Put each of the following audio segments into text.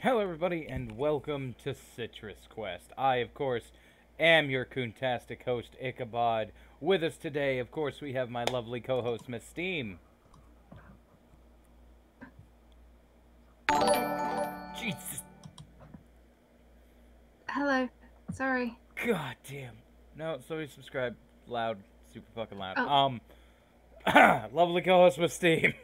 Hello, everybody, and welcome to Citrus Quest. I, of course, am your Coontastic host, Ichabod. With us today, of course, we have my lovely co-host, Miss Steam. Jesus. Hello. Sorry. God damn. No, sorry, subscribe. Loud. Super fucking loud. Oh. Lovely co-host, Miss Steam.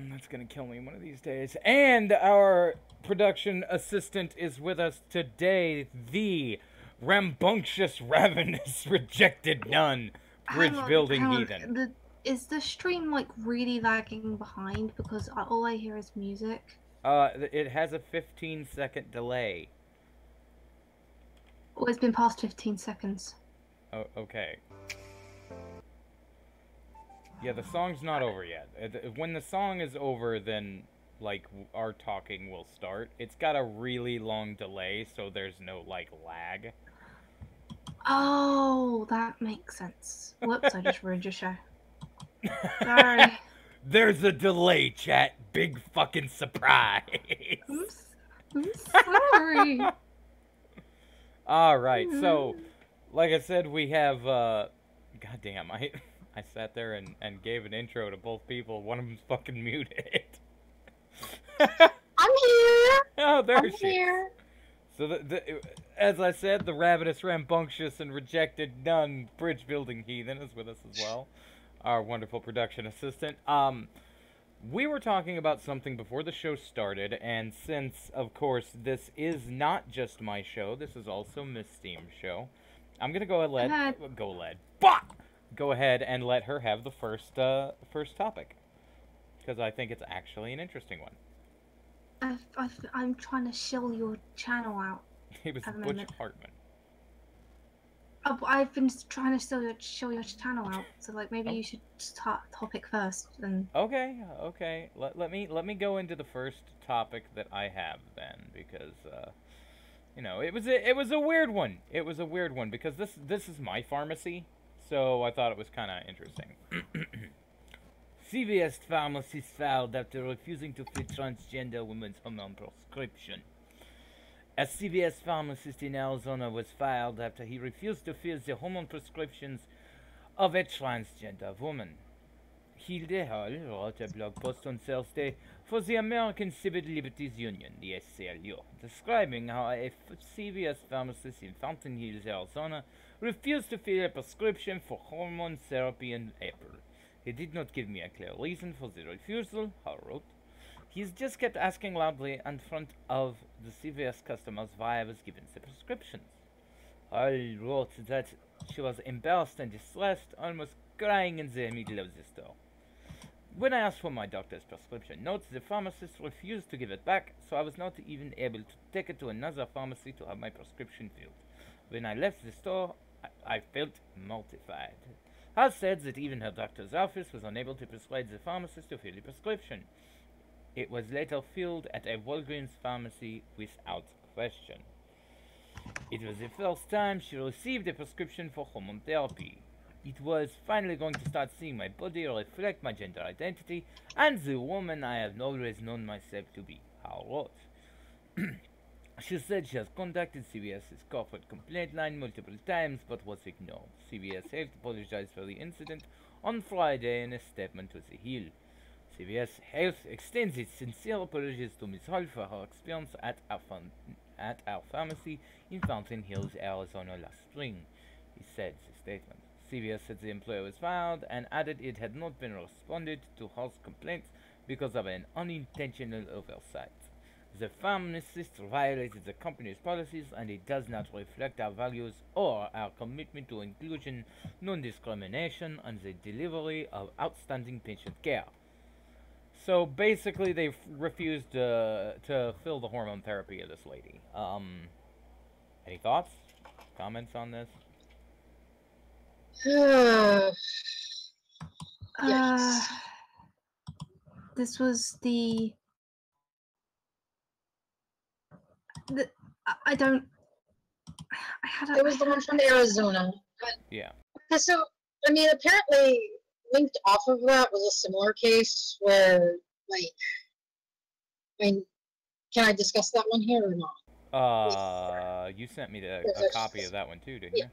That's gonna kill me one of these days. And our production assistant is with us today, the rambunctious, ravenous, rejected nun, bridge-building heathen. Is the stream like really lagging behind because all I hear is music? It has a 15-second delay. Oh, it's been past 15 seconds. Oh, okay. Yeah, the song's not over yet. When the song is over, then, like, our talking will start. It's got a really long delay, so there's no, like, lag. Oh, that makes sense. Whoops, I just ruined your show. Sorry. There's a delay, chat. Big fucking surprise. I'm sorry. Alright, so, like I said, we have, goddamn, I sat there and gave an intro to both people. One of them's fucking muted. I'm here. Oh, there I'm she here. is. So, as I said, the ravenous, rambunctious, and rejected nun bridge-building heathen is with us as well. Our wonderful production assistant. We were talking about something before the show started, and since, of course, this is not just my show, this is also Miss Steam's show, I'm gonna go ahead and let her have the first topic, because I think it's actually an interesting one. I'm trying to shill your channel out. He was Butch Hartman. Oh, I've been trying to show your channel out, so like maybe you should start topic first. And okay. Let me go into the first topic that I have then, because you know, it was a weird one. It was a weird one because this is my pharmacy, so I thought it was kind of interesting. CVS pharmacist filed after refusing to fill transgender women's hormone prescription. A CVS pharmacist in Arizona was fired after he refused to fill the hormone prescriptions of a transgender woman. Hilde Hall wrote a blog post on Thursday for the American Civil Liberties Union, the ACLU, describing how a CVS pharmacist in Fountain Hills, Arizona, refused to fill a prescription for hormone therapy in April. He did not give me a clear reason for the refusal, Hall wrote. He's just kept asking loudly in front of the CVS customers why I was given the prescriptions. Hall wrote that she was embarrassed and distressed, almost crying in the middle of the store. When I asked for my doctor's prescription notes, the pharmacist refused to give it back, so I was not even able to take it to another pharmacy to have my prescription filled. When I left the store, I felt mortified. Hall said that even her doctor's office was unable to persuade the pharmacist to fill the prescription. It was later filled at a Walgreens pharmacy without question. It was the first time she received a prescription for hormone therapy. It was finally going to start seeing my body reflect my gender identity and the woman I have always known myself to be, Hall wrote. She said she has contacted CVS's corporate complaint line multiple times but was ignored. CVS Health apologized for the incident on Friday in a statement to The Hill. CVS Health extends its sincere apologies to Ms. Hall for her experience at our pharmacy in Fountain Hills, Arizona last spring, he said in the statement. CVS said the employer was fired and added it had not been responded to Hall's complaints because of an unintentional oversight. The pharmacist violated the company's policies and it does not reflect our values or our commitment to inclusion, non-discrimination, and the delivery of outstanding patient care. So basically, they refused to fill the hormone therapy of this lady. Any thoughts, comments on this? This was It was the one from Arizona. Yeah. So, I mean, apparently linked off of that was a similar case where Like, I mean, can I discuss that one here or not? You sent me a There's copy of that one too, didn't Yeah,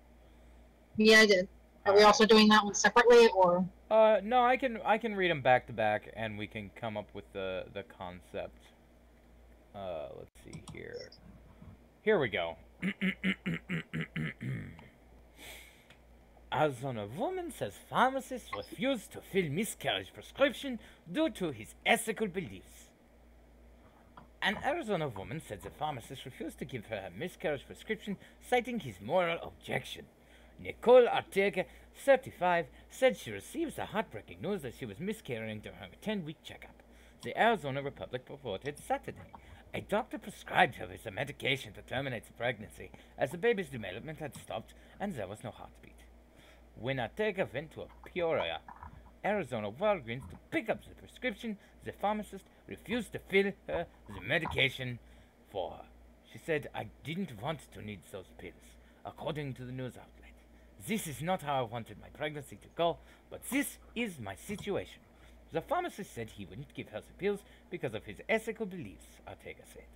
you? yeah, I did. Are we Alright. also doing that one separately, or? No, I can read them back to back, and we can come up with the concept. Let's see here. Here we go. Arizona woman says pharmacist refused to fill miscarriage prescription due to his ethical beliefs. An Arizona woman said the pharmacist refused to give her a miscarriage prescription, citing his moral objection. Nicole Ortega, 35, said she received the heartbreaking news that she was miscarrying during her 10-week checkup. The Arizona Republic reported Saturday. A doctor prescribed her with a medication to terminate the pregnancy, as the baby's development had stopped and there was no heartbeat. When Ortega went to a Peoria, Arizona Walgreens to pick up the prescription, the pharmacist refused to fill her the medication for her. She said, "I didn't want to need those pills," according to the news outlet. "This is not how I wanted my pregnancy to go, but this is my situation." The pharmacist said he wouldn't give her the pills because of his ethical beliefs, Ortega said.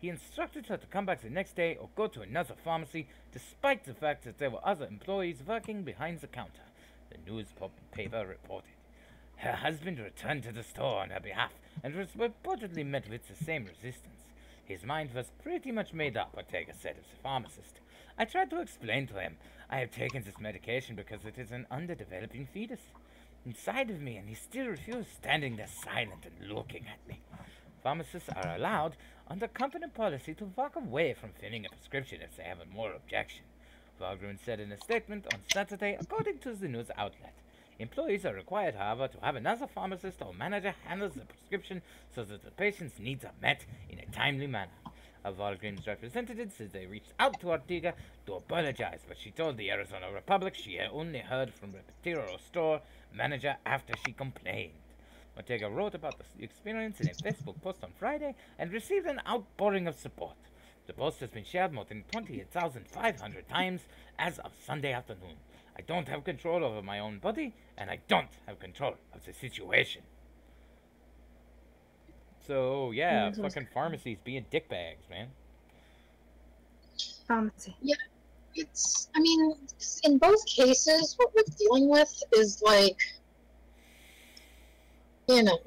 He instructed her to come back the next day or go to another pharmacy, despite the fact that there were other employees working behind the counter, the newspaper reported. Her husband returned to the store on her behalf and was reportedly met with the same resistance. His mind was pretty much made up, Ortega said of the pharmacist. "I tried to explain to him, I have taken this medication because it is an underdeveloping fetus inside of me, and he still refused, standing there silent and looking at me." Pharmacists are allowed, under company policy, to walk away from filling a prescription if they have a moral objection, Walgreens said in a statement on Saturday, according to the news outlet. Employees are required, however, to have another pharmacist or manager handle the prescription so that the patient's needs are met in a timely manner. A Walgreens representative said they reached out to Ortega to apologize, but she told the Arizona Republic she had only heard from the Petero store manager after she complained. Ortega wrote about the experience in a Facebook post on Friday and received an outpouring of support. The post has been shared more than 28,500 times as of Sunday afternoon. "I don't have control over my own body, and I don't have control of the situation." So, yeah, fucking pharmacies being dickbags, man. Pharmacy. Yeah, I mean, in both cases, what we're dealing with is like, you know,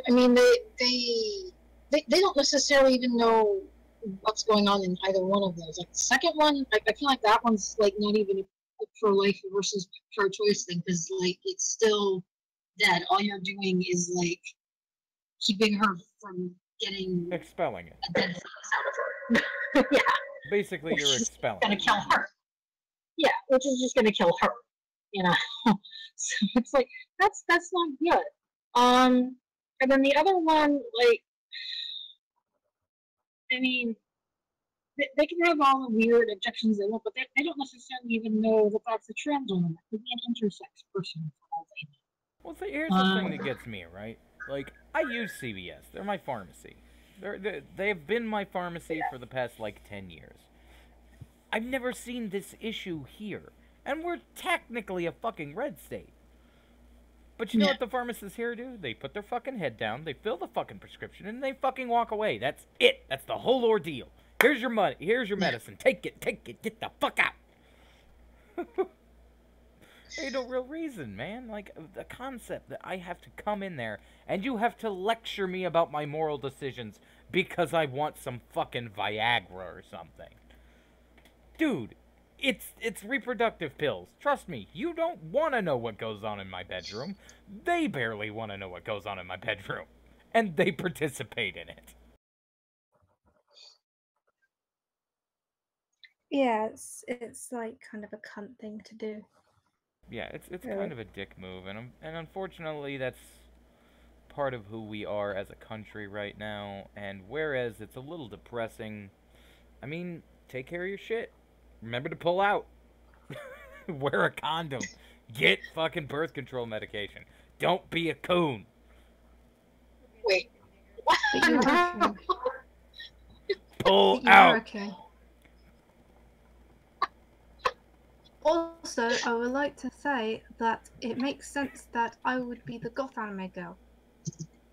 I mean, they don't necessarily even know what's going on in either one of those. Like the second one, I feel like that one's like not even a pro-life versus pro-choice thing, because like it's still dead. All you're doing is like keeping her from getting expelling it. A dead fetus out of her. Yeah. Basically, you're expelling. Gonna kill her. Yeah, which is just gonna kill her. You know. So it's like that's not good. And then the other one, like, I mean, they can have all the weird objections they want, but they don't necessarily even know that that's a trans woman. That could be an intersex person for all they know. Well, see, here's the thing that gets me, right? Like, I use CVS. They're my pharmacy. They've been my pharmacy for the past, like, 10 years. I've never seen this issue here. And we're technically a fucking red state. But you know what the pharmacists here do? They put their fucking head down, they fill the fucking prescription, and they fucking walk away. That's it. That's the whole ordeal. Here's your money. Here's your medicine. Take it. Get the fuck out. Ain't no real reason, man. Like, the concept that I have to come in there and you have to lecture me about my moral decisions because I want some fucking Viagra or something. Dude, it's reproductive pills. Trust me, you don't want to know what goes on in my bedroom. They barely want to know what goes on in my bedroom. And they participate in it. Yeah, it's like kind of a cunt thing to do. Yeah, it's kind of a dick move, and unfortunately that's part of who we are as a country right now. And whereas it's a little depressing, I mean, take care of your shit. Remember to pull out. Wear a condom. Get fucking birth control medication. Don't be a coon. Wait. What? Pull out. Okay. Also, I would like to say that it makes sense that I would be the goth anime girl.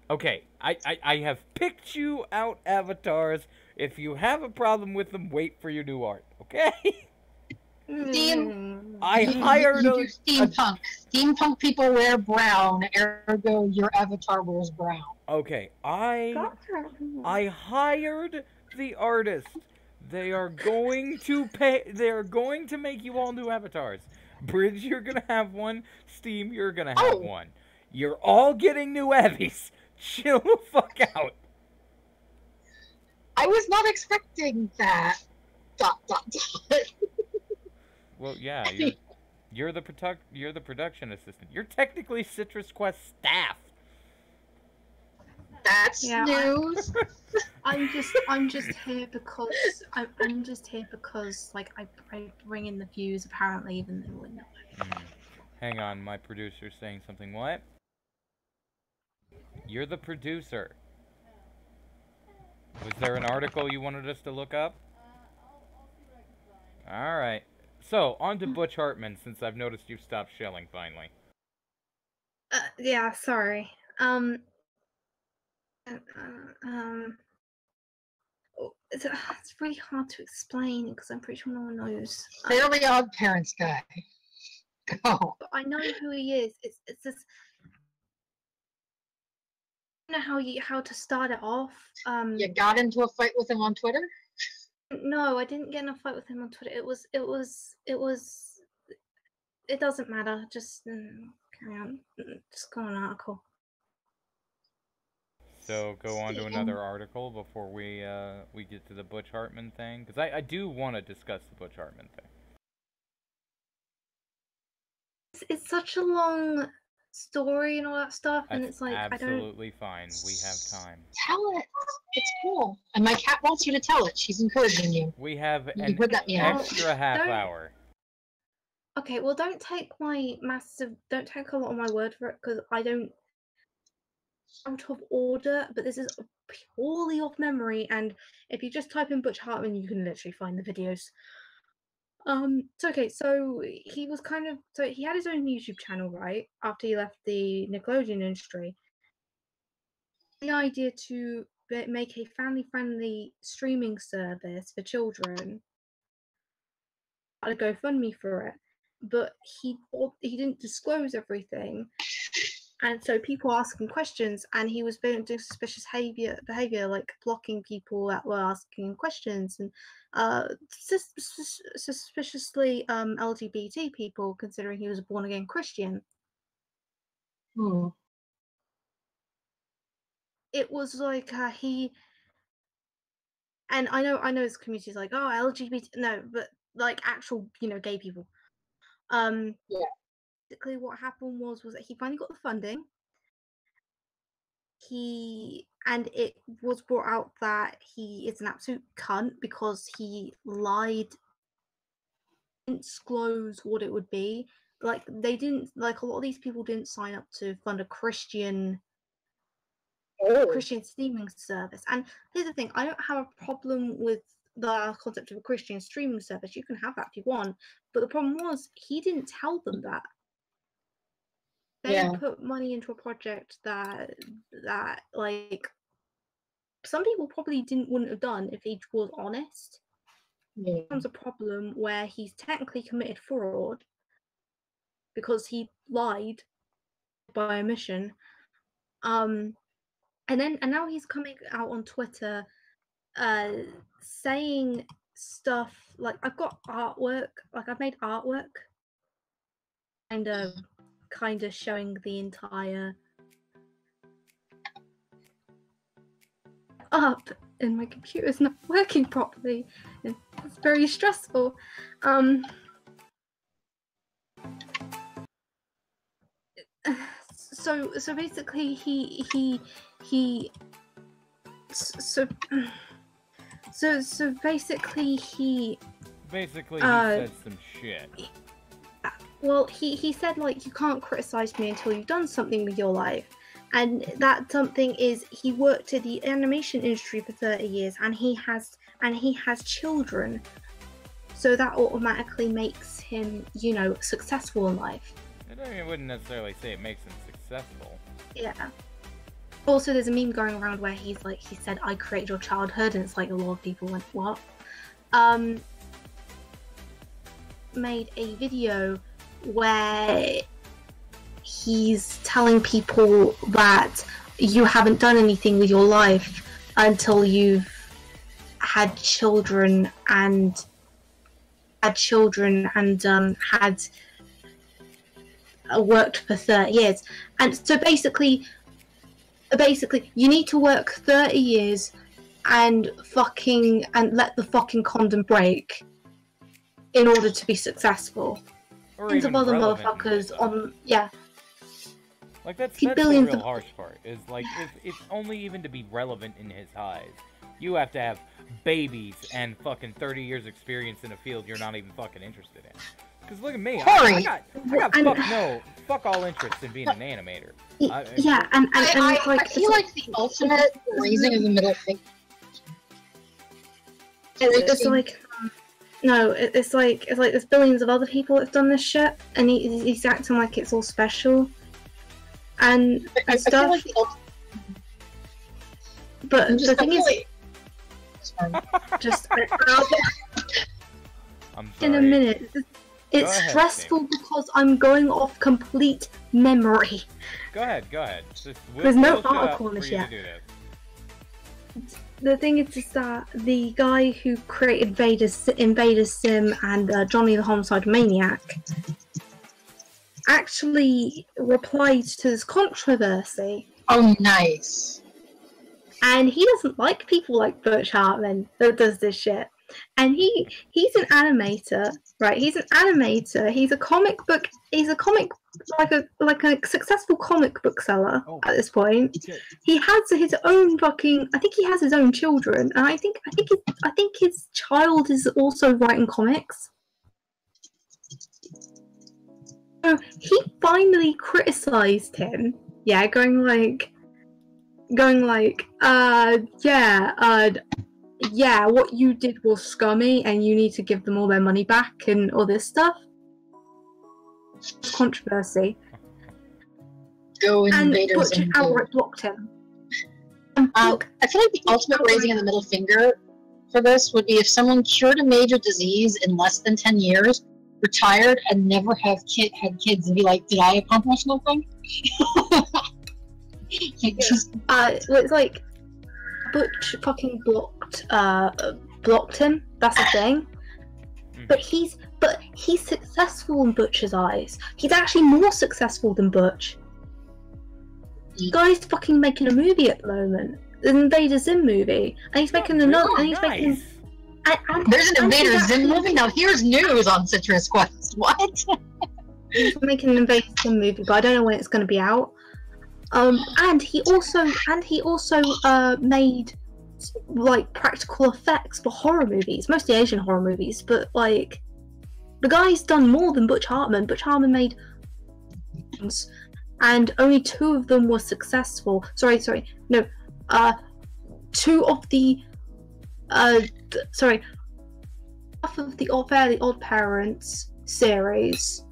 Okay, I have picked you out avatars. If you have a problem with them, wait for your new art, okay? I hired you do steampunk. Steampunk people wear brown, ergo your avatar wears brown. Okay, I hired the artist. They are going to pay. They are going to make you all new avatars. Bridge, you're gonna have one. Steam, you're gonna have one. You're all getting new Abbies. Chill the fuck out. I was not expecting that. ... Well, yeah, you're the production assistant. You're technically Citrus Quest staff. That's news. I'm just here because I'm just here because like I bring in the views apparently, even though we're not. Hang on, my producer's saying something. What? You're the producer. Was there an article you wanted us to look up? All right. So, on to Butch Hartman, since I've noticed you've stopped shelling finally. Yeah, sorry. It's really hard to explain because I'm pretty sure no one knows. Fairly Odd Parents guy. Go. But I know who he is. It's just I don't know how to start it off. You got into a fight with him on Twitter? No, I didn't get in a fight with him on Twitter. It doesn't matter. Just carry on. Just go on an article. So go on to another article before we get to the Butch Hartman thing, because I do want to discuss the Butch Hartman thing. It's such a long story and all that stuff, and it's like absolutely fine. We have time. Tell it. It's cool. And my cat wants you to tell it. She's encouraging you. We have an extra half hour. Okay, well, don't take a lot of my word for it, because I don't out of order, but this is purely off memory, and if you just type in Butch Hartman, you can literally find the videos. So he was he had his own YouTube channel, right, after he left the Nickelodeon industry. The idea to make a family-friendly streaming service for children. I had a GoFundMe for it, but he didn't disclose everything, and so people asking questions, and he was doing suspicious behavior, like blocking people that were asking questions, and suspiciously LGBT people, considering he was a born-again Christian. It was like and I know his community's like, oh, LGBT, no, but like actual, gay people. Basically what happened was that he finally got the funding. And it was brought out that he is an absolute cunt because he lied, didn't disclose what it would be. Like, they didn't, like, a lot of these people didn't sign up to fund a Christian streaming service. And here's the thing, I don't have a problem with the concept of a Christian streaming service. You can have that if you want, but the problem was he didn't tell them that. They put money into a project that like some people probably wouldn't have done if he was honest. It becomes a problem where he's technically committed fraud because he lied by omission. And now he's coming out on Twitter saying stuff like, I've got artwork, like I've made artwork kind of showing the entire up, and my computer's not working properly. It's very stressful. So basically he said some shit. Well, he said, like, you can't criticize me until you've done something with your life. And that something is, he worked in the animation industry for 30 years, and he has children. So that automatically makes him, successful in life. I wouldn't necessarily say it makes him successful. Yeah. Also, there's a meme going around where he said, "I created your childhood," and it's like a lot of people went, "What?" Made a video where he's telling people that you haven't done anything with your life until you've had children and had worked for 30 years. And so basically you need to work 30 years and let the fucking condom break in order to be successful. Or Billions even of other relevant motherfuckers in his eyes. yeah. Like that's billions the real of- harsh part. Is like if only even to be relevant in his eyes, you have to have babies and fucking 30 years experience in a field you're not even fucking interested in. Because look at me, I got fuck all interest in being an animator. I feel like the ultimate raising of the middle finger. It's like no, it's like there's billions of other people that've done this shit, and he's acting like it's all special and I stuff. feel like but the thing is, just I'm sorry. in a minute, it's ahead, stressful Sam. because I'm going off complete memory. Go ahead. There's no shut up article on for this you to yet. do this. The thing is just that the guy who created Invader Sim and Johnny the Homicide Maniac actually replied to this controversy. Oh, nice. And he doesn't like people like Butch Hartman that does this shit. And he's an animator, right? He's an animator. He's a comic like a successful comic book seller at this point. Okay. He has his own fucking. I think he has his own children, and I think his child is also writing comics. So he finally criticized him. Yeah, going like, yeah, what you did was scummy, and you need to give them all their money back and all this stuff. Controversy. Go And invaders Butch and outright blocked him. I feel like the ultimate raising of the middle finger for this would be if someone cured a major disease in less than 10 years, retired, and never had kids, and be like, did I accomplish nothing? It's like Butch fucking blocked him. That's the thing. But he's successful in Butch's eyes. He's actually more successful than Butch. The guy's fucking making a movie at the moment, an Invader Zim movie, and he's making another. And he's making. There's an Invader Zim movie now. Here's news on Citrus Quest. What? He's making an Invader Zim movie, but I don't know when it's going to be out. And he also made like practical effects for horror movies, mostly Asian horror movies. But like, the guy's done more than Butch Hartman. Butch Hartman made, and only 2 of them were successful. Two of the half of the Fairly Odd Parents series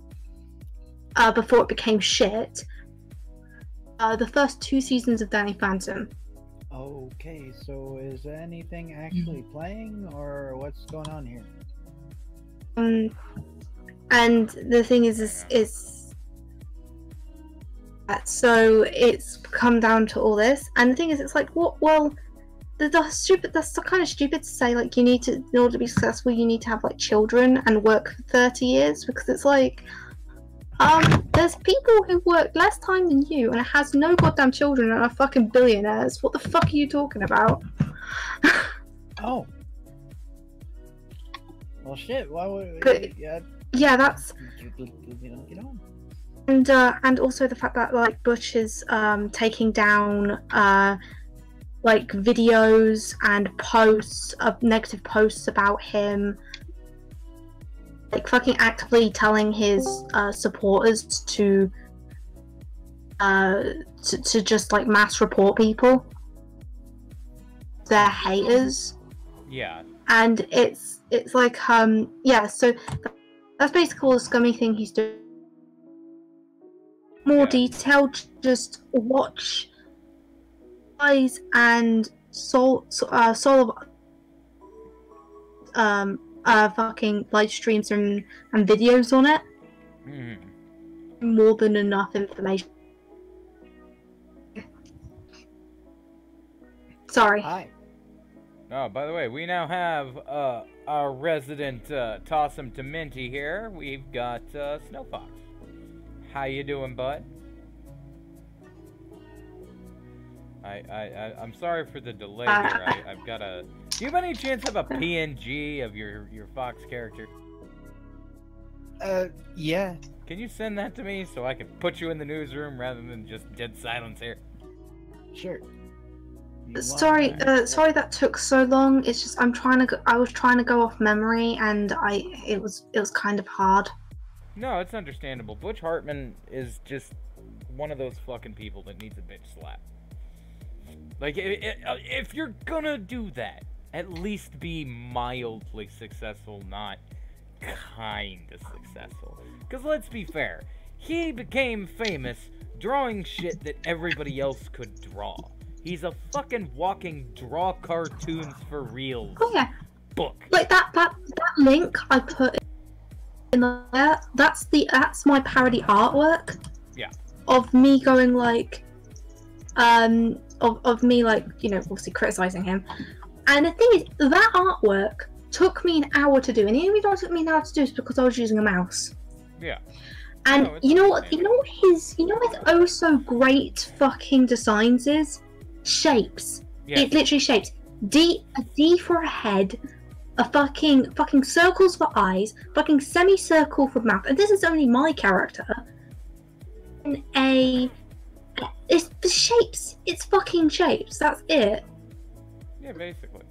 before it became shit. The first 2 seasons of Danny Phantom. Okay, so is anything actually playing, or what's going on here? And the thing is so it's come down to all this, and the thing is, it's like, what? Well, that's kind of stupid to say. Like, you need to, in order to be successful, you need to have like children and work for 30 years, because it's like, there's people who work less time than you and has no goddamn children and are fucking billionaires. What the fuck are you talking about? Oh. Well, shit. Why would? But, yeah, that's. Get on. And also the fact that like Butch is taking down like videos and posts of negative posts about him, like fucking actively telling his supporters to just like mass report people, their haters. Yeah. And it's like yeah, so that's basically all the scummy thing he's doing. More detailed, just watch Eyes and Soul of fucking live streams and videos on it. More than enough information. Sorry. Hi. Oh, by the way, we now have our resident Toss 'em to Minty here. We've got Snowfox. How you doing, bud? I'm sorry for the delay here. I've got a... Do you have any chance of a PNG of your Fox character? Yeah. Can you send that to me so I can put you in the newsroom rather than just dead silence here? Sure. Sorry that took so long. It's just I was trying to go off memory, and it was kind of hard. No, it's understandable. Butch Hartman is just one of those fucking people that needs a bitch slap. Like, if you're gonna do that, at least be mildly successful, not kinda successful. Because let's be fair, he became famous drawing shit that everybody else could draw. He's a fucking walking draw cartoons for reals book. Like that link I put in there, that's my parody artwork. Yeah. Of me going like of me, like, you know, obviously criticizing him. And the thing is, that artwork took me an hour to do, and the only reason it took me an hour to do is because I was using a mouse. Yeah. And you know what his oh so great fucking designs is? Shapes. Yeah. It's literally shapes. A D for a head, a fucking circles for eyes, fucking semicircle for mouth, and this is only my character. And it's the shapes. It's fucking shapes. That's it. Yeah, basically.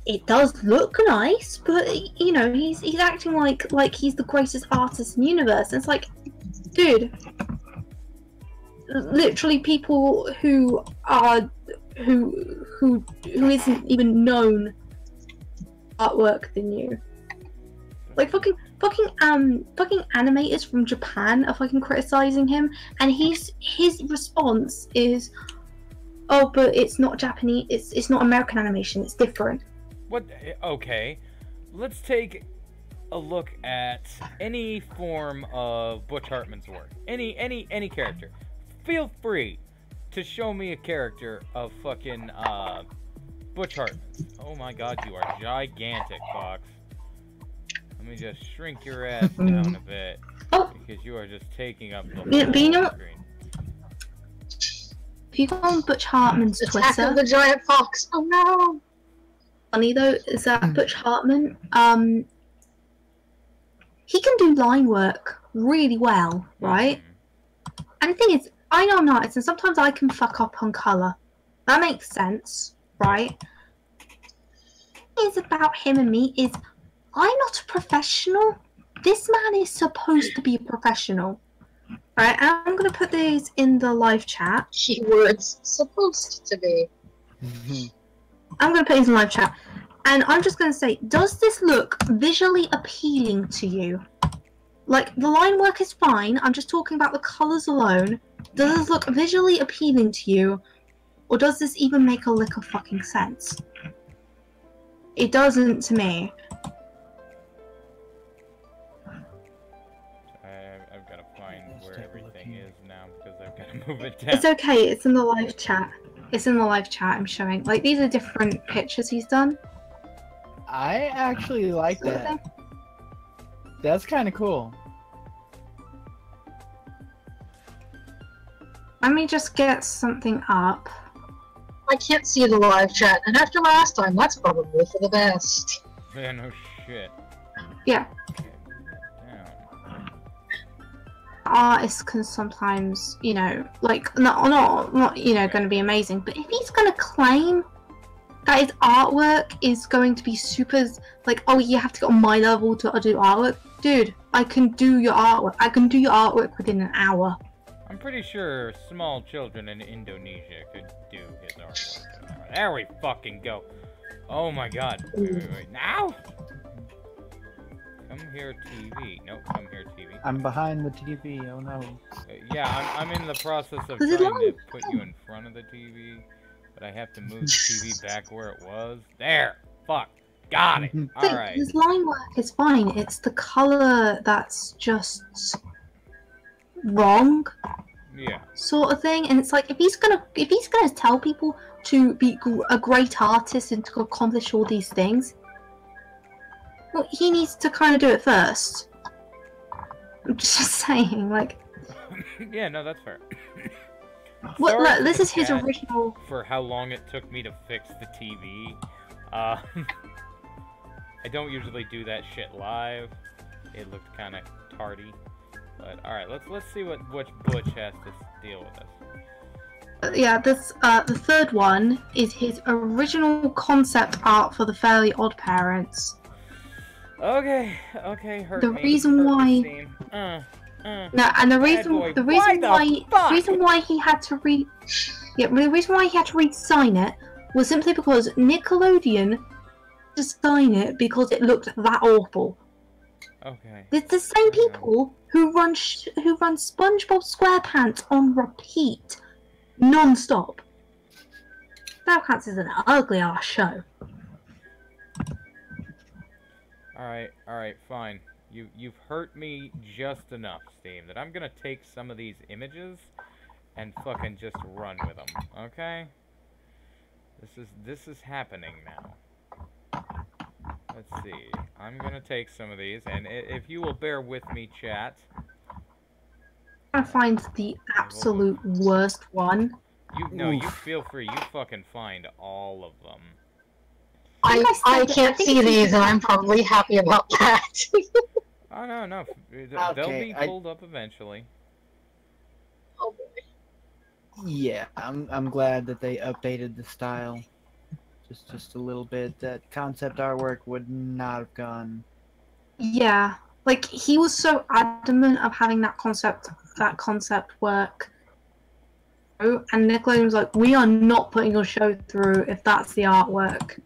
It does look nice, but you know, he's acting like he's the greatest artist in the universe. And it's like, dude, literally people who isn't even known artwork than you. Like fucking animators from Japan are fucking criticizing him, and his response is, "Oh, but it's not Japanese. It's not American animation. It's different." What? Okay, let's take a look at any form of Butch Hartman's work. Any character. Feel free to show me a character of fucking Butch Hartman. Oh my God, you are gigantic, Fox. Let me just shrink your ass down a bit, because you are just taking up the whole screen. If you go on Butch Hartman's Attack Twitter, of the giant fox. Oh no! Funny though is that Butch Hartman, he can do line work really well, right? And the thing is, I know I'm an artist, and sometimes I can fuck up on color. That makes sense, right? The thing is about him and me is, I'm not a professional. This man is supposed to be a professional. Right, and I'm going to put these in the live chat. Keywords supposed to be. I'm going to put these in live chat. And I'm just going to say, does this look visually appealing to you? Like, the line work is fine. I'm just talking about the colours alone. Does this look visually appealing to you? Or does this even make a lick of fucking sense? It doesn't to me. I've got to find where everything is now, because I've got to move it down. It's okay, it's in the live chat. It's in the live chat I'm showing. Like, these are different pictures he's done. I actually like that. That's kind of cool. Let me just get something up. I can't see the live chat, and after last time, that's probably for the best. Yeah, no shit. Yeah. Okay, Artists can sometimes, you know, like, not you know, going to be amazing, but if he's going to claim that his artwork is going to be super, like, oh, you have to get on my level to do artwork, dude, I can do your artwork. I can do your artwork within an hour. I'm pretty sure small children in Indonesia could do his artwork. There we fucking go. Oh my God. Wait. Now? Come here, TV. Nope, come here, TV. I'm behind the TV. Oh no. Yeah, I'm in the process of trying to put you in front of the TV. But I have to move the TV back where it was. There! Fuck! Got it! Alright. His line work is fine. It's the color that's just wrong, Yeah. sort of thing. And it's like if he's gonna tell people to be a great artist and to accomplish all these things, well, he needs to kind of do it first. I'm just saying, like. Yeah, no, that's fair. Well, Sorry look, to this the is his cat original. For how long it took me to fix the TV. I don't usually do that shit live. It looked kind of tardy. But alright, let's see what Butch has to deal with this. Yeah, this the third one is his original concept art for the Fairly Odd Parents. Okay, hurt The me. reason hurt why- me, Steve. No, and the Bad boy. reason why he had to re-sign it was simply because Nickelodeon design it because it looked that awful. Okay. It's the same people who run SpongeBob SquarePants on repeat, non-stop. SquarePants is an ugly ass show. Alright, fine. You've hurt me just enough, Steve, that I'm gonna take some of these images and fucking just run with them, okay? This is happening now. Let's see. I'm gonna take some of these, and if you will bear with me, chat. I find the absolute worst one. You feel free. You fucking find all of them. I can't see these, and I'm probably happy about that. Oh no, they'll be pulled up eventually. Oh boy. Yeah, I'm glad that they updated the style. Just a little bit. That concept artwork would not have gone. Yeah, like he was so adamant of having that concept work. And Nickelodeon was like, "We are not putting your show through if that's the artwork."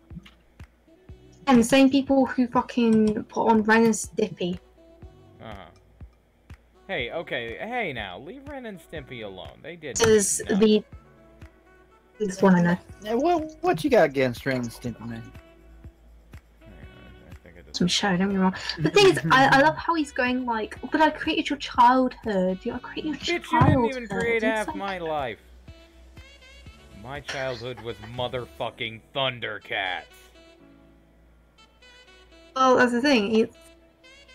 And the same people who fucking put on Ren and Stimpy. Hey, okay, hey now, leave Ren and Stimpy alone. They did. This is this one I know. Yeah, what you got against Ren and Stimpy, man? Some show, don't get me wrong. The thing is, I love how he's going like, "But I created your childhood. I created your Bitch, childhood." you didn't even create It's half like- my life. My childhood was motherfucking Thundercats. Well, that's the thing. It's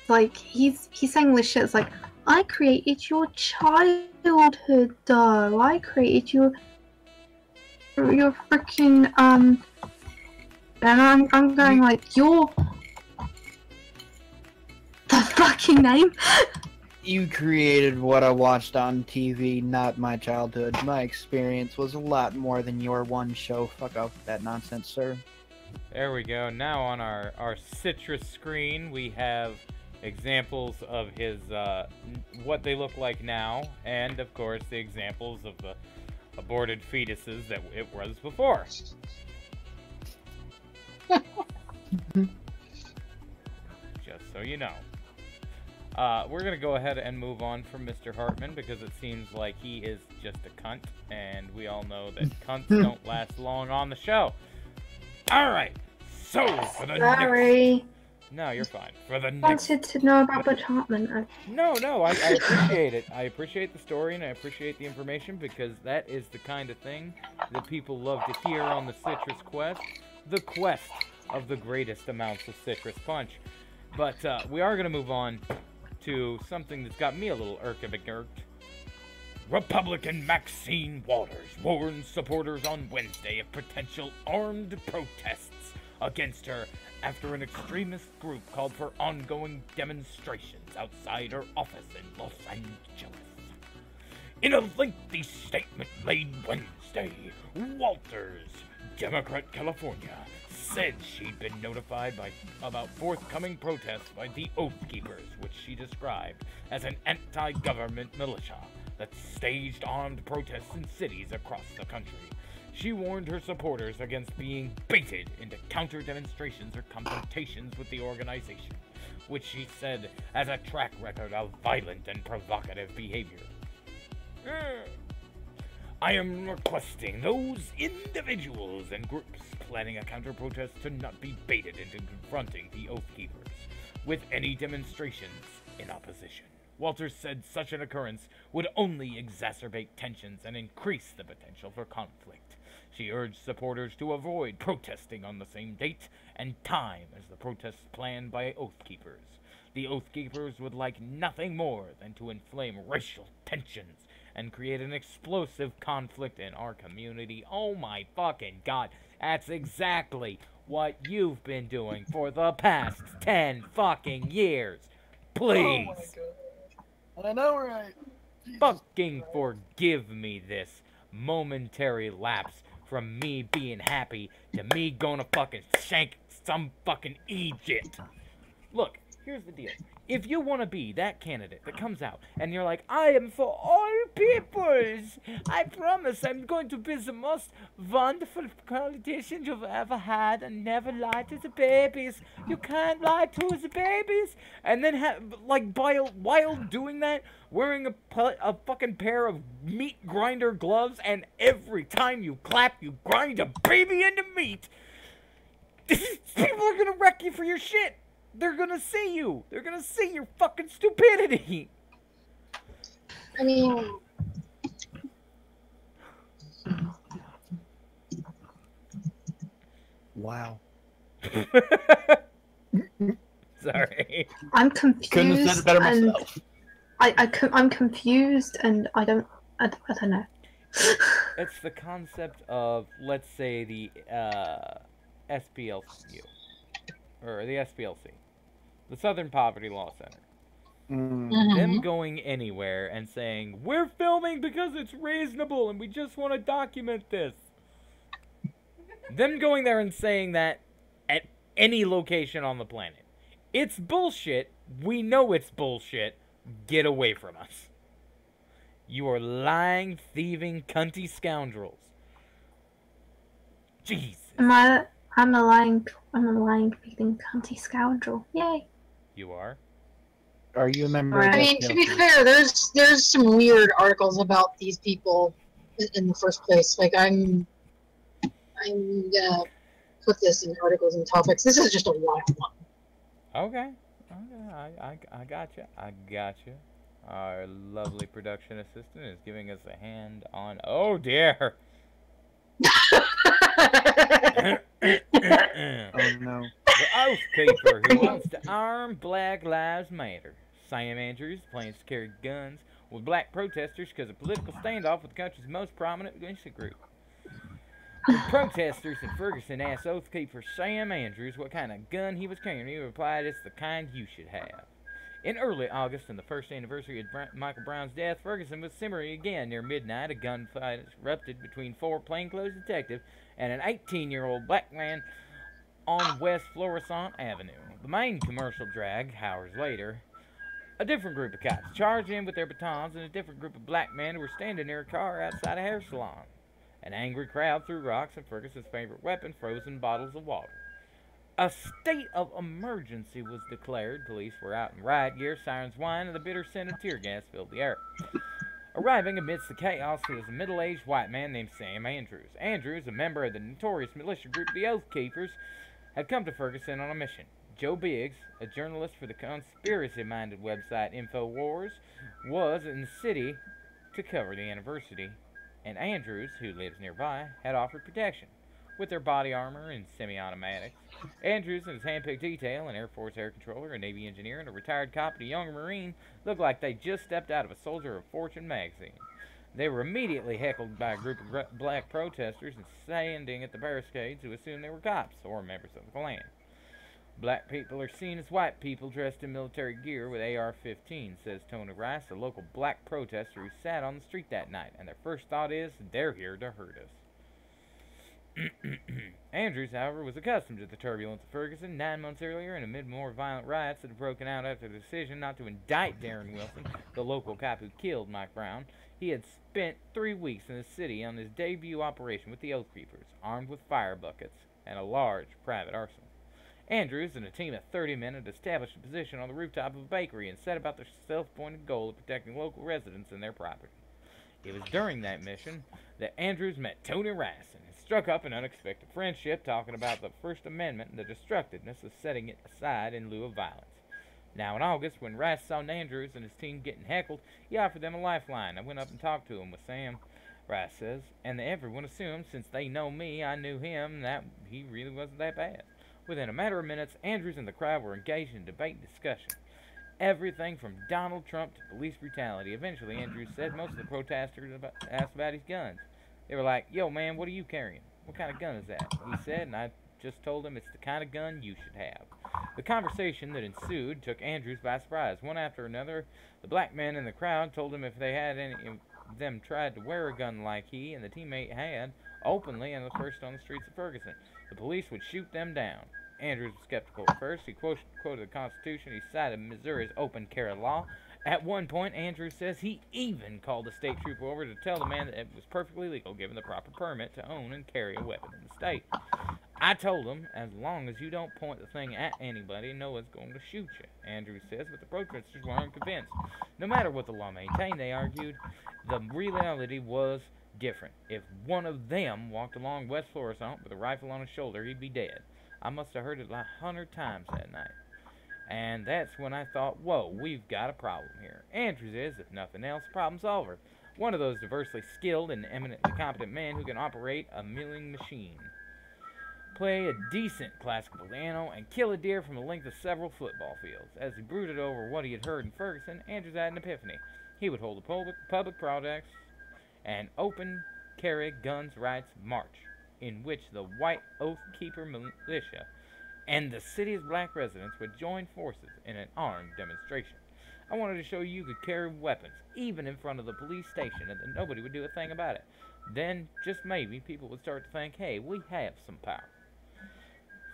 like he's saying this shit. It's like, "I created your childhood, though. I created your freaking And I'm going like, "Your the fucking name." You created what I watched on TV, not my childhood. My experience was a lot more than your one show. Fuck off with that nonsense, sir. There we go. Now on our citrus screen, we have examples of his, what they look like now, and of course the examples of the aborted fetuses that it was before. Just so you know. We're gonna go ahead and move on from Mr. Hartman because it seems like he is just a cunt, and we all know that cunts don't last long on the show. Alright, so for the Sorry. No, you're fine. For the I next... wanted to know about Butch Hartman. No, I appreciate it. I appreciate the story and I appreciate the information because that is the kind of thing that people love to hear on the Citrus Quest. The quest of the greatest amounts of citrus punch. But we are going to move on to something that's got me a little irked. Republican Maxine Waters warns supporters on Wednesday of potential armed protests against her after an extremist group called for ongoing demonstrations outside her office in Los Angeles. In a lengthy statement made Wednesday, Walters, Democrat California, said she'd been notified about forthcoming protests by the Oath Keepers, which she described as an anti-government militia that staged armed protests in cities across the country. She warned her supporters against being baited into counter-demonstrations or confrontations with the organization, which she said has a track record of violent and provocative behavior. I am requesting those individuals and groups planning a counter-protest to not be baited into confronting the Oath Keepers with any demonstrations in opposition. Walters said such an occurrence would only exacerbate tensions and increase the potential for conflict. She urged supporters to avoid protesting on the same date and time as the protests planned by Oath Keepers. The Oath Keepers would like nothing more than to inflame racial tensions and create an explosive conflict in our community. Oh my fucking god, that's exactly what you've been doing for the past 10 fucking years. Please. Oh my god. I know, right? Fucking forgive me this momentary lapse from me being happy to me gonna fucking shank some fucking Egypt. Look, here's the deal. If you want to be that candidate that comes out and you're like, I am for all peoples, I promise I'm going to be the most wonderful politician you've ever had and never lie to the babies. You can't lie to the babies. And then, while doing that, wearing a fucking pair of meat grinder gloves, and every time you clap, you grind a baby into meat. People are going to wreck you for your shit. They're gonna see you. They're gonna see your fucking stupidity. I mean, Wow. Sorry. I'm Couldn't have said confused, it better and myself. I'm confused, and I don't know. It's the concept of, let's say, the SPLCU. Or the SPLC. The Southern Poverty Law Center. Them going anywhere and saying, we're filming because it's reasonable and we just want to document this. Them going there and saying that at any location on the planet. It's bullshit. We know it's bullshit. Get away from us. You are lying, thieving, cunty scoundrels. Jesus. I'm a lying, thieving, cunty scoundrel. Yay. You are? Are you a member Right. of I the mean, to be SPLC? fair, there's some weird articles about these people in the first place. Like, I'm gonna put this in articles and topics. This is just a wild one. Okay. I gotcha. I gotcha. Our lovely production assistant is giving us a hand on... Oh, dear! Oh no. The Oath Keeper who wants to arm Black Lives Matter. Sam Andrews plans to carry guns with black protesters because of political standoff with the country's most prominent militia group. The protesters in Ferguson asked Oath Keeper Sam Andrews what kind of gun he was carrying. He replied, it's the kind you should have. In early August, on the first anniversary of Michael Brown's death, Ferguson was simmering again. Near midnight, a gunfight erupted between 4 plainclothes detectives and an 18-year-old black man on West Florissant Avenue. The main commercial drag, hours later, a different group of cops charged in with their batons and a different group of black men who were standing near a car outside a hair salon. An angry crowd threw rocks at Ferguson's favorite weapon, frozen bottles of water. A state of emergency was declared. Police were out in riot gear, sirens whined, and the bitter scent of tear gas filled the air. Arriving amidst the chaos was a middle-aged white man named Sam Andrews. Andrews, a member of the notorious militia group the Oath Keepers, had come to Ferguson on a mission. Joe Biggs, a journalist for the conspiracy-minded website InfoWars, was in the city to cover the anniversary, and Andrews, who lives nearby, had offered protection. With their body armor and semi-automatics, Andrews and his hand-picked detail, an Air Force air controller, a Navy engineer, and a retired cop and a young Marine, looked like they just stepped out of a Soldier of Fortune magazine. They were immediately heckled by a group of black protesters and standing at the barricades who assumed they were cops or members of the Klan. Black people are seen as white people dressed in military gear with AR-15, says Tony Rice, a local black protester who sat on the street that night, and their first thought is, they're here to hurt us. Andrews, however, was accustomed to the turbulence of Ferguson. 9 months earlier, and amid more violent riots that had broken out after the decision not to indict Darren Wilson, the local cop who killed Mike Brown, he had spent 3 weeks in the city on his debut operation with the Oath Keepers, armed with fire buckets and a large private arsenal. Andrews and a team of 30 men had established a position on the rooftop of a bakery and set about their self-appointed goal of protecting local residents and their property. It was during that mission that Andrews met Tony Rice and struck up an unexpected friendship, talking about the First Amendment and the destructiveness of setting it aside in lieu of violence. Now, in August, when Rice saw Andrews and his team getting heckled, he offered them a lifeline. I went up and talked to him with Sam, Rice says, and everyone assumed, since they know me, I knew him, that he really wasn't that bad. Within a matter of minutes, Andrews and the crowd were engaged in debate and discussion. Everything from Donald Trump to police brutality. Eventually, Andrews said most of the protesters asked about his guns. They were like, "Yo, man, what are you carrying? What kind of gun is that?" He said, and I just told him it's the kind of gun you should have. The conversation that ensued took Andrews by surprise. One after another, the black men in the crowd told him if they had any of them tried to wear a gun like he and the teammate had, openly and the first on the streets of Ferguson, the police would shoot them down. Andrews was skeptical at first. He quoted the Constitution. He cited Missouri's open carry law. At one point, Andrews says he even called a state trooper over to tell the man that it was perfectly legal, given the proper permit, to own and carry a weapon in the state. I told him, as long as you don't point the thing at anybody, no one's going to shoot you, Andrews says, but the protesters weren't convinced. No matter what the law maintained, they argued, the reality was different. If one of them walked along West Florissant with a rifle on his shoulder, he'd be dead. I must have heard it like 100 times that night. And that's when I thought, whoa, we've got a problem here. Andrews is, if nothing else, problem solver. One of those diversely skilled and eminently competent men who can operate a milling machine, play a decent classical piano, and kill a deer from a length of several football fields. As he brooded over what he had heard in Ferguson, Andrews had an epiphany. He would hold a public projects and open carry guns rights march, in which the White Oath Keeper militia and the city's black residents would join forces in an armed demonstration. I wanted to show you could carry weapons, even in front of the police station, and that nobody would do a thing about it. Then, just maybe, people would start to think, hey, we have some power.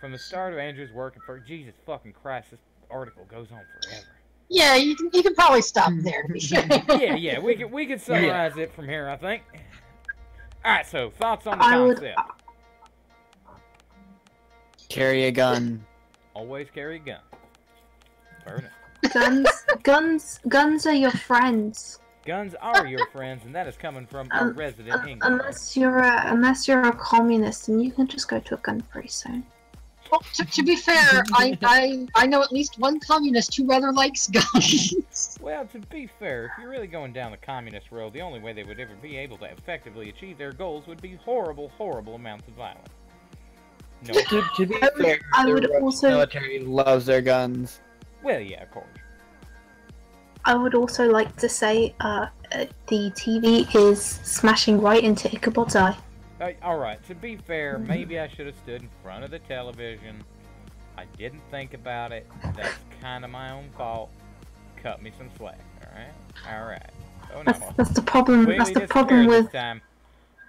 From the start of Andrew's work for Jesus fucking Christ, this article goes on forever. Yeah, you can probably stop there. yeah, we could summarize it from here, I think. Alright, so, thoughts on the concept? Carry a gun. Always carry a gun. Burn it. Guns are your friends. Guns are your friends, and that is coming from a resident English. Unless you're a communist, and you can just go to a gun-free zone. Well, to be fair, I know at least one communist who rather likes guns. Well, to be fair, if you're really going down the communist road, the only way they would ever be able to effectively achieve their goals would be horrible, horrible amounts of violence. No. To be fair, the military loves their guns. Well, yeah, of course. I would also like to say the TV is smashing right into Ichabod's eye. Alright, to be fair, maybe I should have stood in front of the television. I didn't think about it. That's kind of my own fault. Cut me some slack, alright? Oh no. That's the problem. That's the problem with.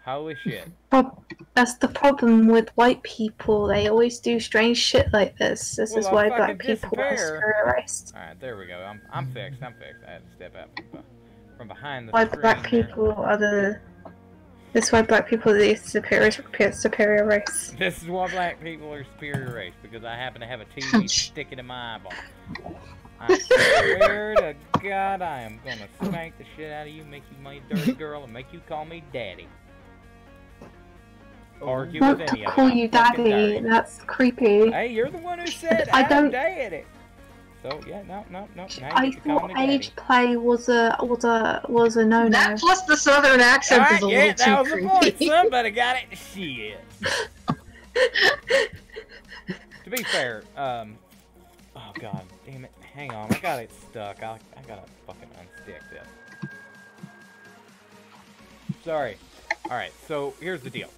Holy shit. That's the problem with white people. They always do strange shit like this. This is why black people are terrorized. Alright, there we go. I'm fixed. I had to step out from behind the Why screen. black people are the... This is why black people are the superior race. This is why black people are superior race, because I happen to have a TV sticking in my eyeball. I swear to God, I am gonna spank the shit out of you, make you my dirty girl, and make you call me daddy. Argue with any of to call you daddy, that's creepy. Hey, you're the one who said I don't daddy. So yeah, no. I thought age play was a no-no. That plus the southern accent is a little too that was creepy. the point. Somebody got it. Shit. To be fair, oh god, damn it. Hang on, I got it stuck. I gotta fucking unstick this. Sorry. Alright, so here's the deal.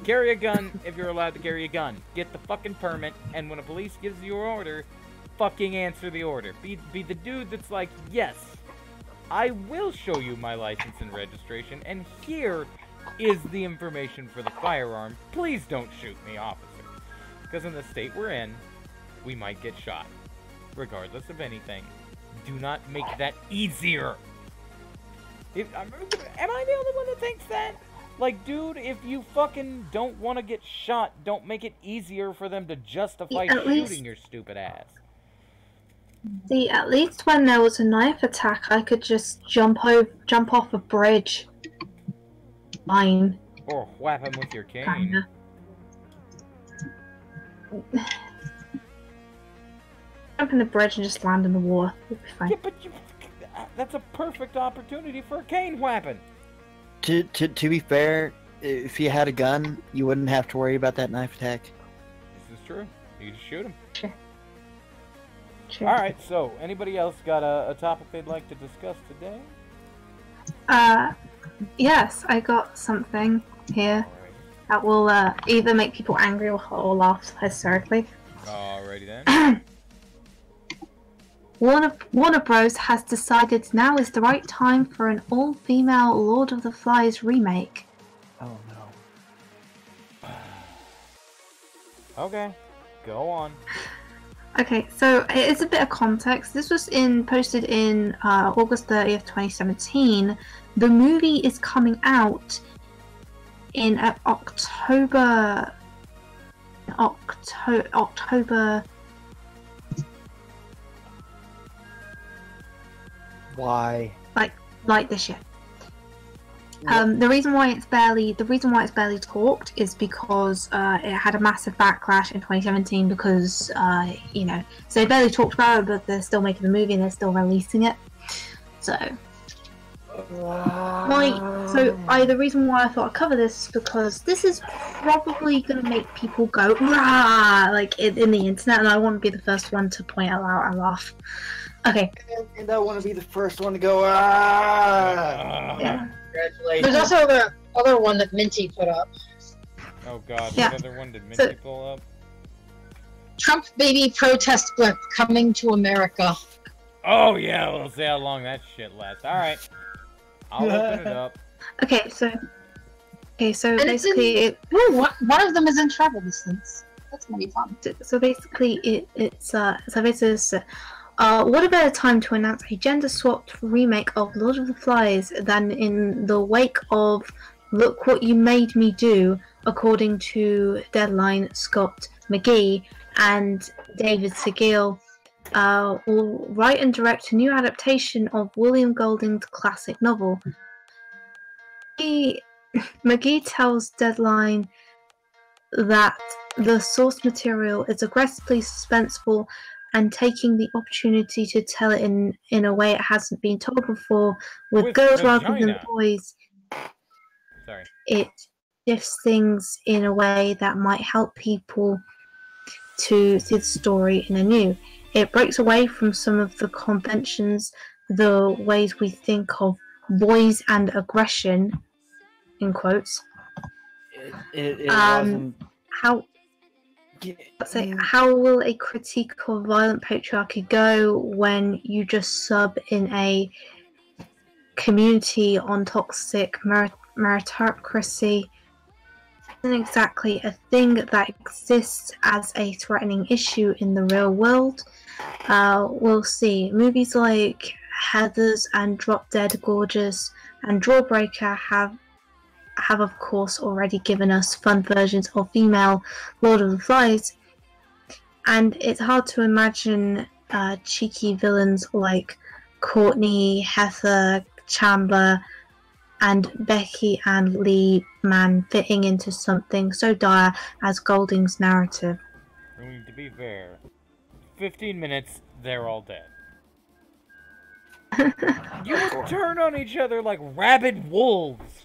Carry a gun if you're allowed to carry a gun. Get the fucking permit, and when a police gives you your order, fucking answer the order. Be the dude that's like, yes, I will show you my license and registration, and here is the information for the firearm. Please don't shoot me, officer. Because in the state we're in, we might get shot. Regardless of anything. Do not make that easier. Am I the only one that thinks that? Like, dude, if you fucking don't want to get shot, don't make it easier for them to justify shooting your stupid ass. See, at least when there was a knife attack, I could just jump off a bridge. Fine. Or whap him with your cane. Kinda. Jump in the bridge and just land in the water. It'll be fine. Yeah, but that's a perfect opportunity for a cane whapping. To be fair, if you had a gun, you wouldn't have to worry about that knife attack. This is true. You just shoot him. Sure. Alright, so anybody else got a topic they'd like to discuss today? Yes, I got something here that will either make people angry or laugh hysterically. Alrighty then. Warner Bros. Has decided now is the right time for an all-female Lord of the Flies remake. Oh no. Okay, go on. Okay, so it's a bit of context. This was posted in August 30th, 2017. The movie is coming out in October. Why? Like this year. The reason why it's barely talked is because it had a massive backlash in 2017 because so they barely talked about it, but they're still making the movie and they're still releasing it. So the reason why I thought I'd cover this is because this is probably going to make people go rah, like in the internet, and I want to be the first one to point out loud and laugh. Okay. And I want to be the first one to go, ah! Yeah. Congratulations. There's also the other one that Minty put up. Oh god, Yeah. what other one did Minty pull up? Trump baby protest blip coming to America. Oh yeah, we'll see how long that shit lasts. Alright. I'll open it up. Okay, so And basically one of them is in travel distance. That's gonna be fun. So basically, what a better time to announce a gender-swapped remake of Lord of the Flies than in the wake of Look What You Made Me Do, according to Deadline. Scott McGee and David Segal will write and direct a new adaptation of William Golding's classic novel. McGee tells Deadline that the source material is aggressively suspenseful and taking the opportunity to tell it in a way it hasn't been told before, with girls rather than boys. Sorry. It shifts things in a way that might help people to see the story in anew. It breaks away from some of the conventions, the ways we think of boys and aggression, in quotes. It wasn't... How will a critique of violent patriarchy go when you just sub in a community on toxic meritocracy? Isn't exactly a thing that exists as a threatening issue in the real world. We'll see. Movies like Heathers and Drop Dead Gorgeous and Drawbreaker have of course already given us fun versions of female Lord of the Flies, and it's hard to imagine cheeky villains like Courtney, Heather, Chandler, and Becky and Lee Mann fitting into something so dire as Golding's narrative. I mean, to be fair, 15 minutes, they're all dead. You would turn on each other like rabid wolves.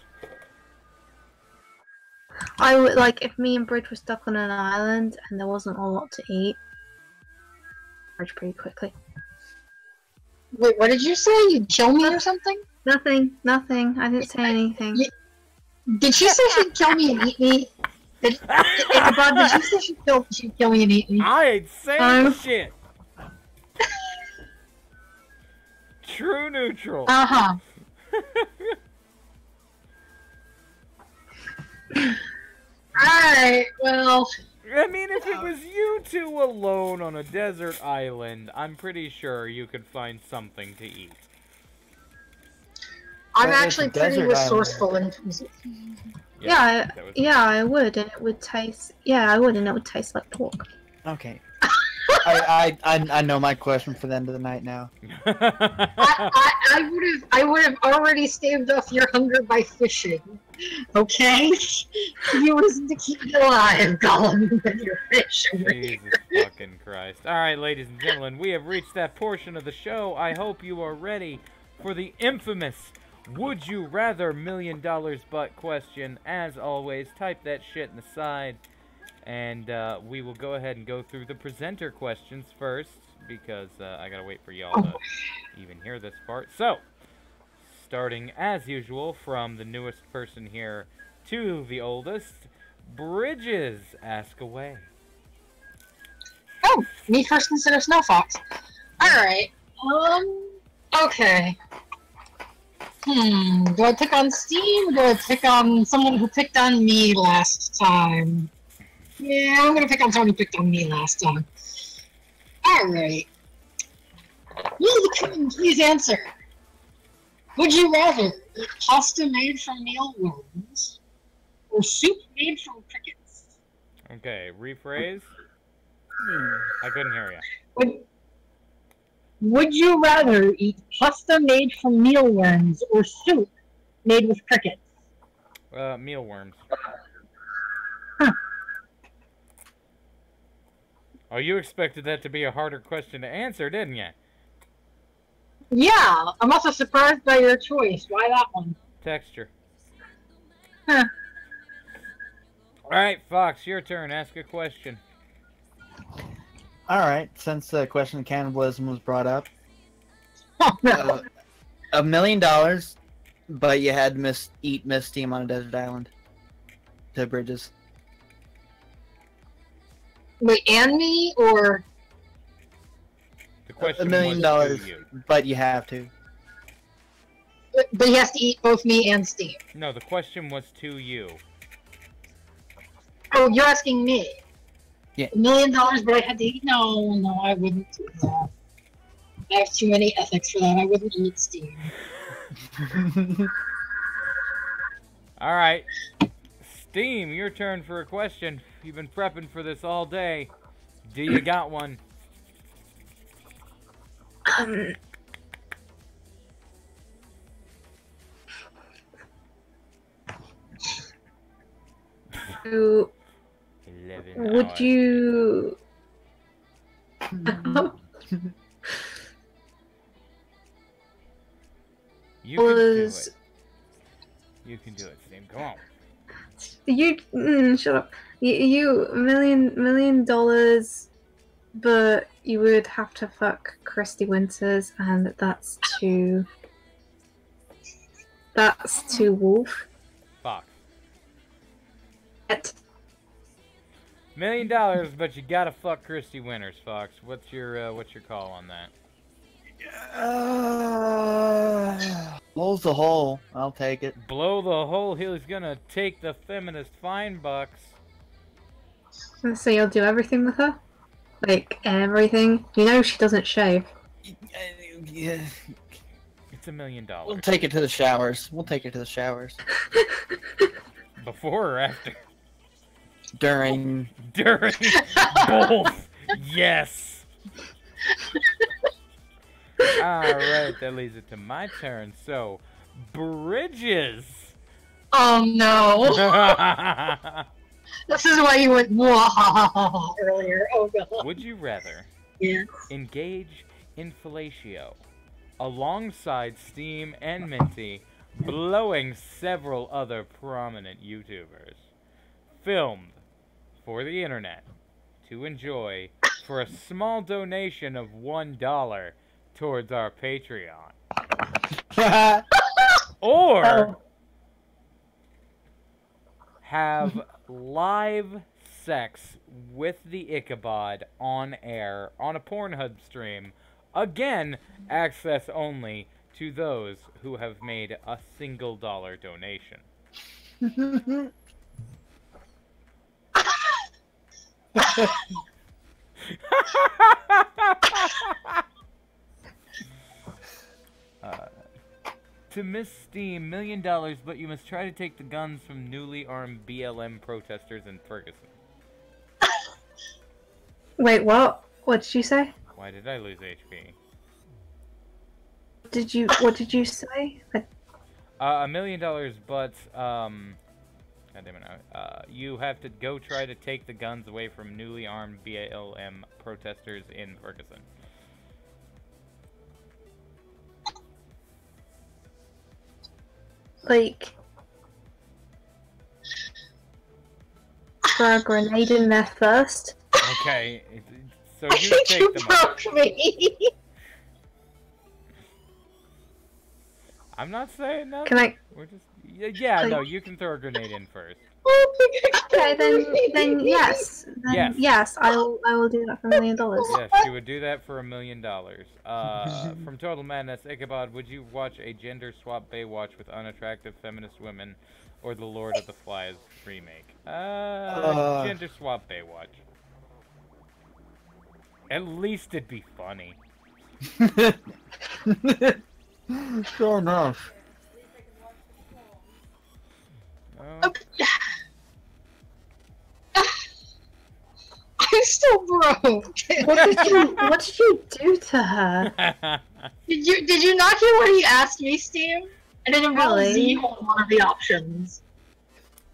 I would, like, if me and Bridge were stuck on an island and there wasn't a lot to eat, Bridge pretty quickly. Wait, what did you say? You'd kill me or something? Nothing. I didn't say anything. Did she say she'd kill me and eat me? Did you say she'd kill me and eat me? I ain't saying shit. True neutral. Uh-huh. Alright, well... I mean, if it was you two alone on a desert island, I'm pretty sure you could find something to eat. I'm Well, it's actually a pretty desert resourceful in... Yeah, I would, and it would taste. Yeah, I would, and it would taste like pork. Okay. I know my question for the end of the night now. I would have already staved off your hunger by fishing. Okay? You was to keep you alive, Gollum, when you're fishing. Jesus fucking Christ. Alright, ladies and gentlemen, we have reached that portion of the show. I hope you are ready for the infamous Would You Rather $1 million butt question. As always, type that shit in the side. And we will go ahead and go through the presenter questions first, because I gotta wait for y'all to even hear this part. So, starting as usual from the newest person here to the oldest, Bridges, ask away. Oh, me first instead of Snow Fox. Alright. Okay. Do I pick on Steam, or do I pick on someone who picked on me last time? Yeah, I'm gonna pick on someone who picked on me last time. Alright. Will the Coon please answer? Would you rather eat pasta made from mealworms or soup made from crickets? Okay, rephrase. I couldn't hear you. Would you rather eat pasta made from mealworms or soup made with crickets? Mealworms. Huh. Oh, you expected that to be a harder question to answer, didn't you? Yeah, I'm also surprised by your choice. Why that one? Texture. Huh. Alright, Fox, your turn. Ask a question. Alright, since the question of cannibalism was brought up, Oh, no. $1 million, but you had to eat Miss Steam on a desert island. To Bridges. Wait, and me, or... The question $1 million, was to you. but you have to. But he has to eat both me and Steve. No, the question was to you. Oh, you're asking me? Yeah. $1 million, but I had to eat? No, I wouldn't do that. I have too many ethics for that. I wouldn't eat Steve. Alright. Steam, your turn for a question. You've been prepping for this all day. Do you got one? Would you... You can do it. You can do it, Steam. Come on. You shut up. You $1 million, but you would have to fuck Christy Winters, and that's to Wolf. Fox. $1 million, but you gotta fuck Christy Winters, Fox. What's your call on that? Blows the hole. I'll take it. Blow the hole. He's gonna take the feminist fine bucks. So you'll do everything with her? Like, everything? You know she doesn't shave. Yeah. It's $1 million. We'll take it to the showers. We'll take it to the showers. Before or after? During. During. Both. Yes. Alright, that leads it to my turn. So, Bridges. Oh no. This is why you went earlier. Oh god. Would you rather engage in fellatio alongside Steam and Minty, blowing several other prominent YouTubers, filmed for the internet to enjoy for a small donation of $1 towards our Patreon? Or have live sex with the Ichabod on air on a Pornhub stream. Again, access only to those who have made a single dollar donation. To Miss Steam, $1 million, but you must try to take the guns from newly armed BLM protesters in Ferguson. Wait, what? What did you say? Why did I lose HP? What did you say? $1 million, but God damn it, you have to go try to take the guns away from newly armed BLM protesters in Ferguson. Like, throw a grenade in there first. Okay, so I you think take you them broke out. me. I'm not saying nothing. Can I? We're just yeah, no, you can throw a grenade in first. Okay, then yes, then Yes. I will do that for $1 million. Yes, she would do that for $1 million. From Total Madness, Ichabod, would you watch a gender swap Baywatch with unattractive feminist women, or the Lord of the Flies remake? Gender swap Baywatch. At least it'd be funny. Fair enough. Oh. I'm still broke. What did you do to her? Did you not hear what he asked me, Steam? And it involves Really? Z on one of the options.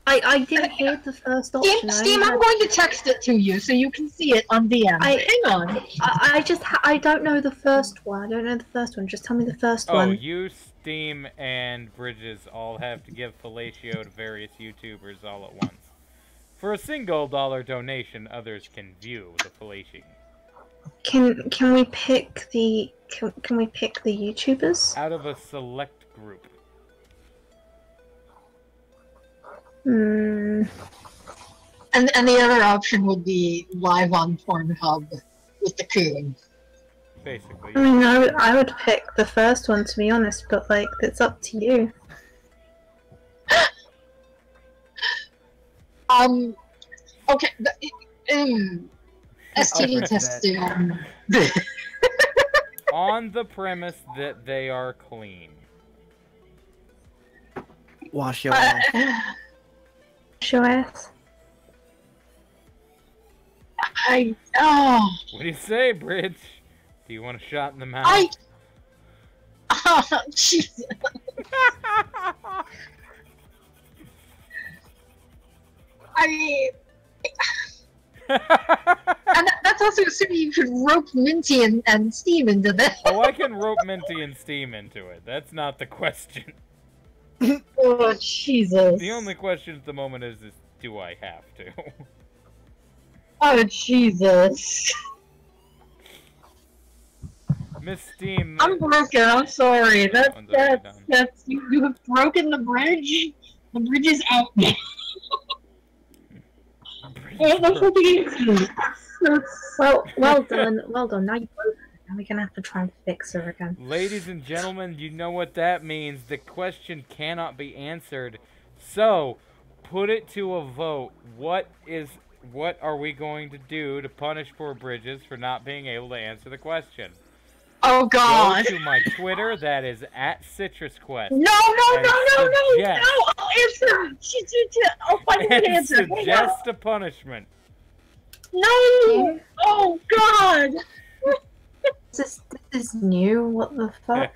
I didn't hear the first option. Steam, I'm going to text it to you so you can see it on DM. Hang on. I don't know the first one. I don't know the first one. Just tell me the first Oh, one. you, Steam, and Bridges all have to give fellatio to various YouTubers all at once. For a single dollar donation, others can view the fellatio. Can we pick the can we pick the YouTubers? Out of a select group. Hmm. And the other option would be live on Pornhub with the Coon. Basically. I mean, I would pick the first one, to be honest, but like it's up to you. Okay. STD testing. On the premise that they are clean. Wash your ass. Show ass. Oh. What do you say, Bridge? Do you want a shot in the mouth? Oh, Jesus. I mean, and that's also assuming you could rope Minty and Steam into this. Oh, I can rope Minty and Steam into it. That's not the question. Oh, Jesus. The only question at the moment is do I have to? Oh, Jesus. Miss Steam. I'm broken, I'm sorry. That's you have broken the bridge. The bridge is out now. Well done. Now you broke her. Now we're gonna have to try and fix her again. Ladies and gentlemen, you know what that means. The question cannot be answered. So, put it to a vote. What are we going to do to punish poor Bridges for not being able to answer the question? Oh, God. Go to my Twitter, that is @CitrusQuest. No, I'll answer. I'll find an answer. Suggest a punishment. No! Oh, God! This is new. What the fuck?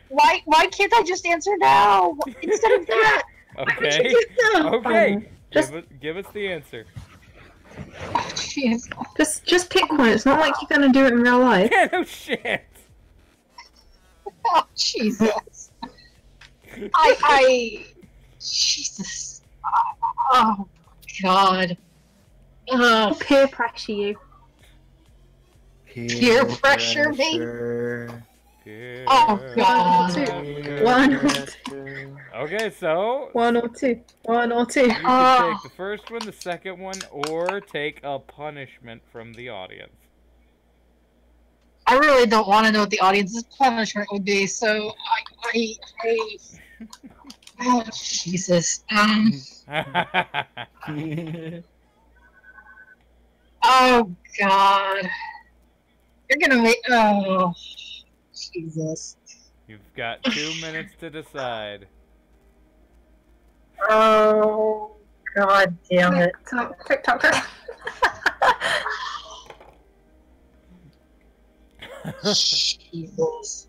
Why can't I just answer now instead of that? Okay. Okay. Give us the answer. Oh, jeez. Just pick one. It's not like you're gonna do it in real life. Yeah, no shit. Oh, Jesus. Jesus. Oh, God. Peer pressure you. Peer pressure me? Oh, God. 1 or 2. Okay, so 1 or 2. 1 or 2. you can take the first one, the second one, or take a punishment from the audience. I really don't want to know what the audience's punishment would be, so oh, Jesus. Oh, God. You're gonna make... Oh, Jesus. You've got 2 minutes to decide. Oh, God damn it. TikTok. Jesus.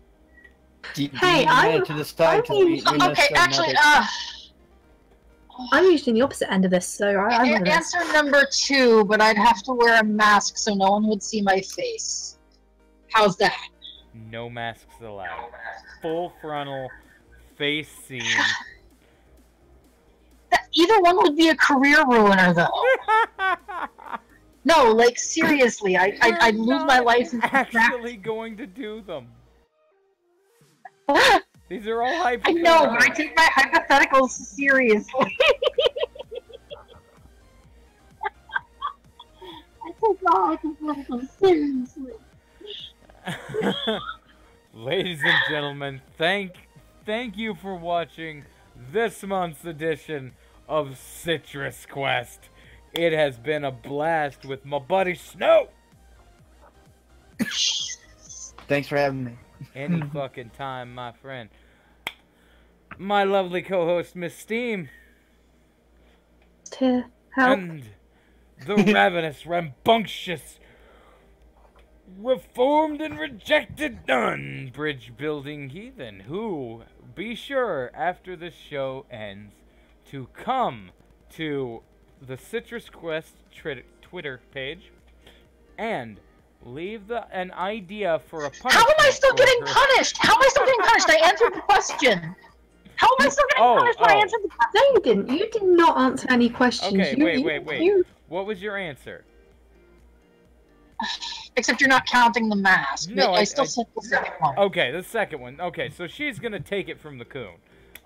Do you Hey, need a minute to decide? 'Cause we missed Okay, actually, another- I'm usually in the opposite end of this, so I'm gonna answer number 2, but I'd have to wear a mask so no one would see my face. How's that? No masks allowed. Full frontal, face scene. Either one would be a career ruiner, though. No, like, seriously, I'd lose my license. Actually going to do them. These are all I hypotheticals. know, but I take my hypotheticals seriously. I take my hypotheticals seriously. Ladies and gentlemen, thank you for watching this month's edition of Citrus Quest. It has been a blast with my buddy Snow. Thanks for having me. Any fucking time, my friend. My lovely co-host, Miss Steam. to help. And the ravenous, rambunctious, reformed and rejected nun bridge-building heathen, who, be sure, after this show ends, to come to the Citrus Quest Twitter page and leave an idea for a punishment. How am I still getting for her. punished? How am I still getting punished? I answered the question. How am I still getting punished when I answered the question? No, you didn't. You did not answer any questions. Okay, You- wait. you- What was your answer? Except you're not counting the mask. No, I still said the second one. Okay, the second one. Okay, so she's gonna take it from the Coon.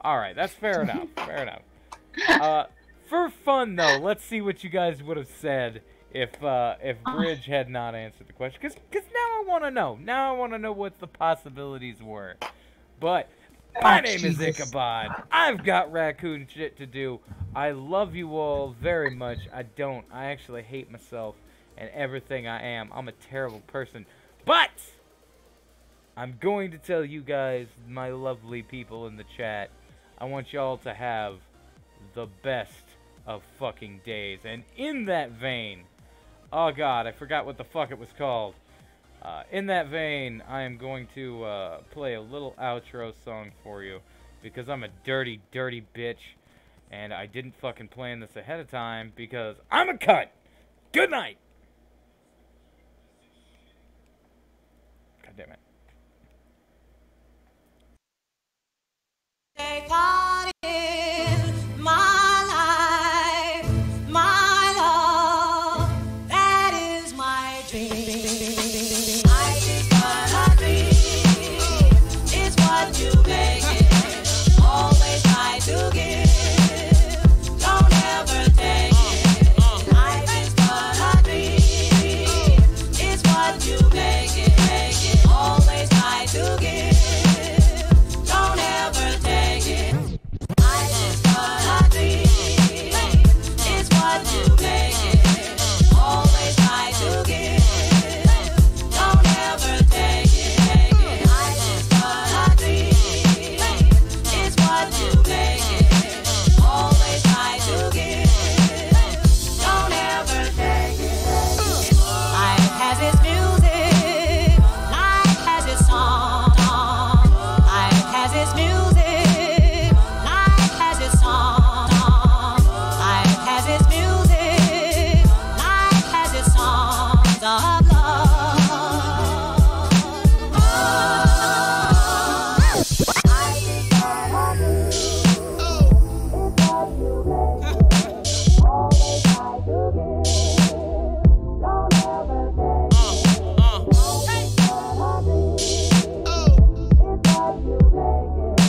Alright, that's fair enough. Fair enough. For fun though, let's see what you guys would have said if Bridge had not answered the question. Cause now I wanna know. Now I wanna know what the possibilities were. But my name is Ichabod. I've got raccoon shit to do. I love you all very much. I actually hate myself and everything I am. I'm a terrible person. But I'm going to tell you guys, my lovely people in the chat, I want y'all to have the best of fucking days. And in that vein, oh god, I forgot what the fuck it was called. In that vein, I am going to play a little outro song for you, because I'm a dirty, dirty bitch, and I didn't fucking plan this ahead of time, because I'm a cunt! Good night! God damn it.